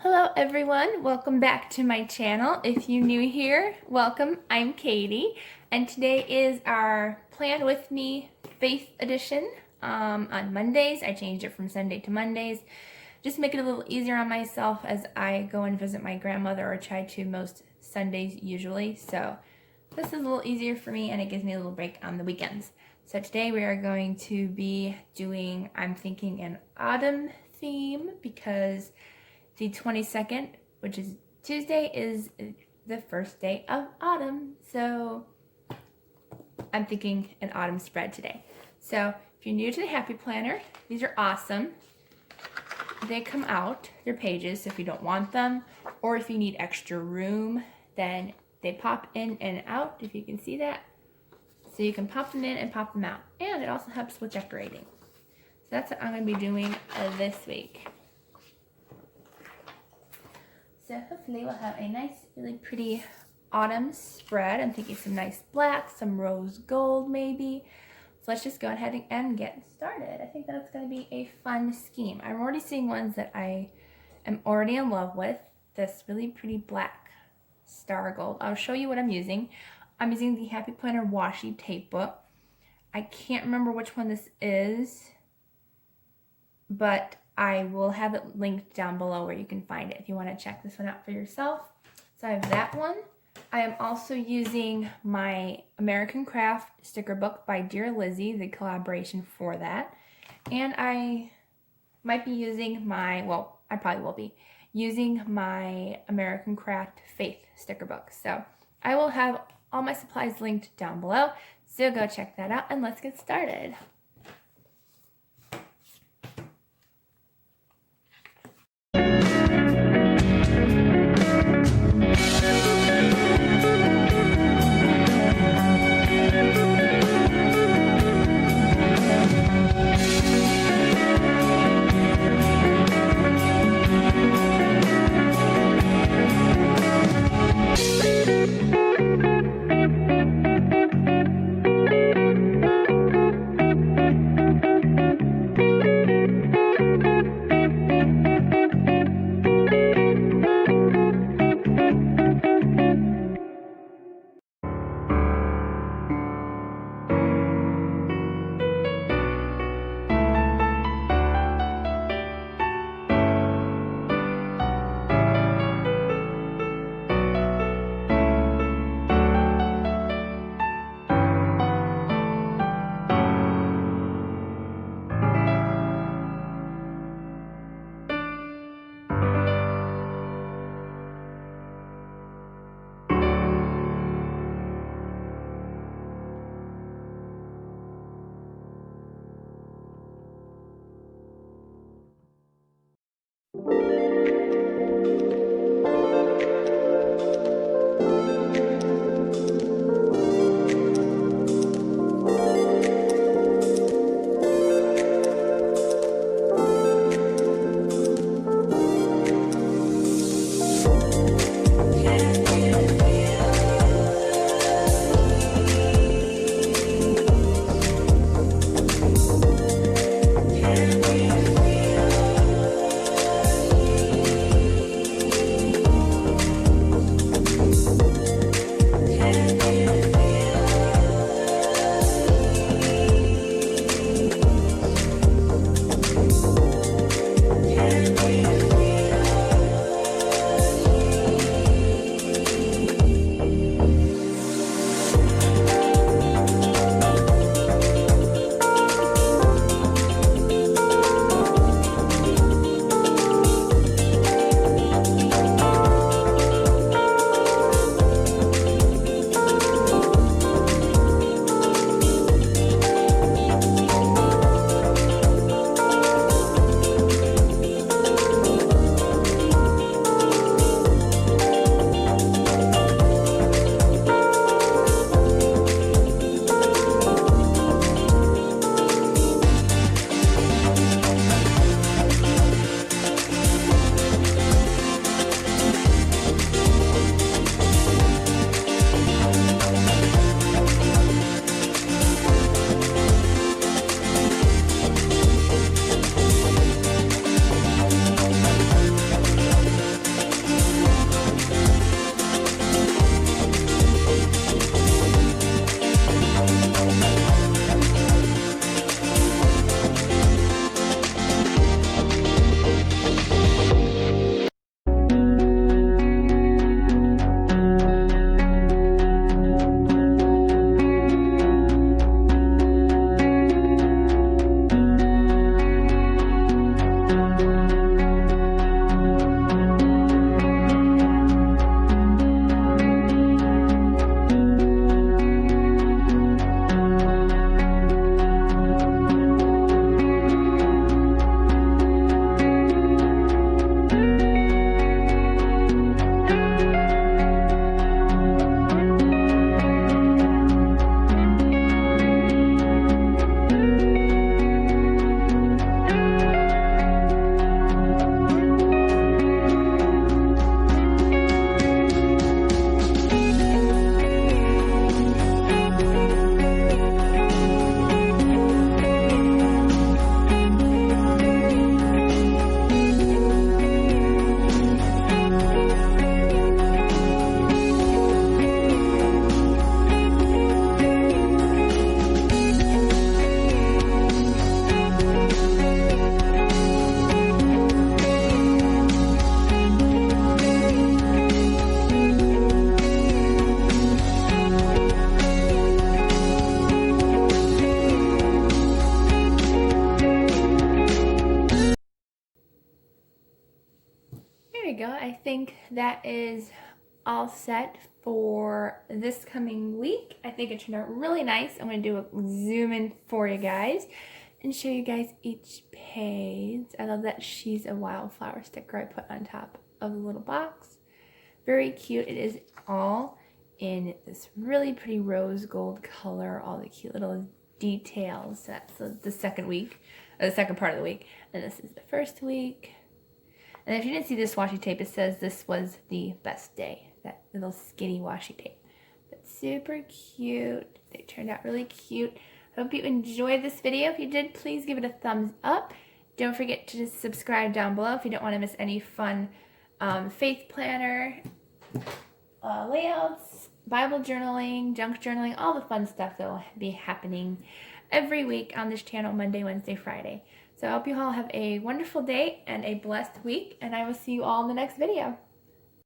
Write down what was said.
Hello everyone, welcome back to my channel. If you're new here, welcome. I'm Katie, and today is our Plan With Me Faith edition on Mondays. I changed it from Sunday to Mondays. Just make it a little easier on myself as I go and visit my grandmother, or try to most Sundays usually. So this is a little easier for me, and it gives me a little break on the weekends. So today we are going to be doing, I'm thinking, an autumn theme, because the 22nd, which is Tuesday, is the first day of autumn. So I'm thinking an autumn spread today. So if you're new to the Happy Planner, these are awesome. They come out, they're pages, so if you don't want them, or if you need extra room, then they pop in and out, if you can see that. So you can pop them in and pop them out. And it also helps with decorating. So that's what I'm going to be doing this week. So hopefully we'll have a nice, really pretty autumn spread. I'm thinking some nice black, some rose gold maybe. So let's just go ahead and get started. I think that it's going to be a fun scheme. I'm already seeing ones that I am already in love with. This really pretty black star gold. I'll show you what I'm using. I'm using the Happy Planner Washi tape book. I can't remember which one this is, but I will have it linked down below where you can find it if you want to check this one out for yourself. So I have that one. I am also using my American Craft sticker book by Dear Lizzie, the collaboration for that. And I might be using my, well, I probably will be using my American Craft Faith sticker book. So I will have all my supplies linked down below. So go check that out and let's get started. There we go. I think that is all set for this coming week. I think it turned out really nice. I'm going to do a zoom in for you guys and show you guys each page. I love that she's a wildflower sticker I put on top of the little box. Very cute. It is all in this really pretty rose gold color, all the cute little details. That's the second week, or the second part of the week. And this is the first week. And if you didn't see this washi tape, it says this was the best day. That little skinny washi tape. But super cute. They turned out really cute. I hope you enjoyed this video. If you did, please give it a thumbs up. Don't forget to just subscribe down below if you don't want to miss any fun faith planner layouts, Bible journaling, junk journaling, all the fun stuff that will be happening every week on this channel, Monday, Wednesday, Friday. So I hope you all have a wonderful day and a blessed week, and I will see you all in the next video.